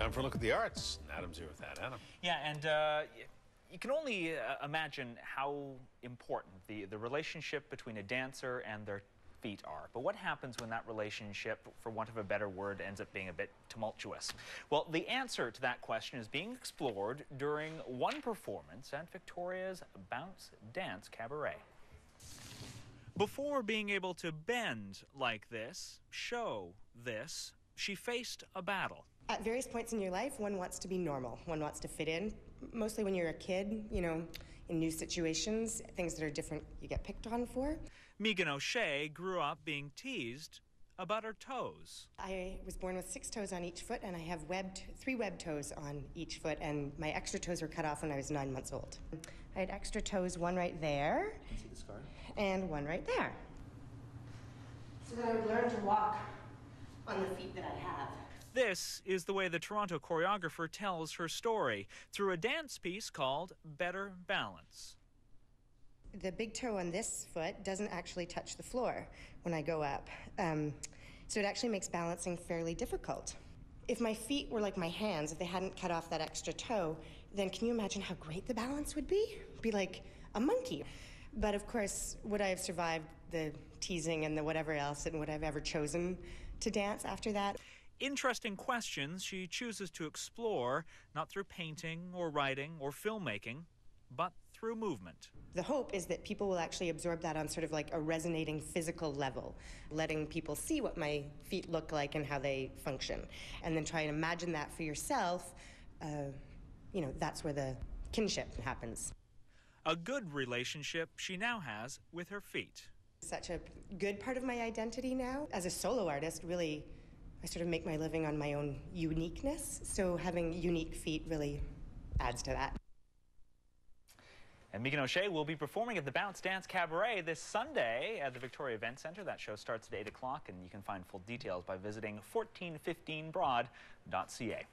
Time for a look at the arts. Adam's here with that. Adam. Yeah, and you can only imagine how important the relationship between a dancer and their feet are. But what happens when that relationship, for want of a better word, ends up being a bit tumultuous? Well, the answer to that question is being explored during one performance at Victoria's Bounce Dance Cabaret. Before being able to bend like this, show this, she faced a battle. At various points in your life, one wants to be normal. One wants to fit in. Mostly when you're a kid, you know, in new situations, things that are different you get picked on for. Megan O'Shea grew up being teased about her toes. I was born with 6 toes on each foot, and I have 3 webbed toes on each foot, and my extra toes were cut off when I was 9 months old. I had extra toes, one right there, see the scar? And one right there. So that I would learn to walk on the feet that I have. This is the way the Toronto choreographer tells her story through a dance piece called Better Balance. The big toe on this foot doesn't actually touch the floor when I go up, so it actually makes balancing fairly difficult. If my feet were like my hands, if they hadn't cut off that extra toe, then can you imagine how great the balance would be? It'd be like a monkey. But of course, would I have survived the teasing and the whatever else, and would I have ever chosen to dance after that? Interesting questions she chooses to explore, not through painting or writing or filmmaking, but through movement. The hope is that people will actually absorb that on sort of like a resonating physical level, letting people see what my feet look like and how they function, and then try and imagine that for yourself. You know, that's where the kinship happens. A good relationship she now has with her feet. Such a good part of my identity now. As a solo artist, really, I sort of make my living on my own uniqueness, so having unique feet really adds to that. And Megan O'Shea will be performing at the Bounce Dance Cabaret this Sunday at the Victoria Event Center. That show starts at 8 o'clock, and you can find full details by visiting 1415broad.ca.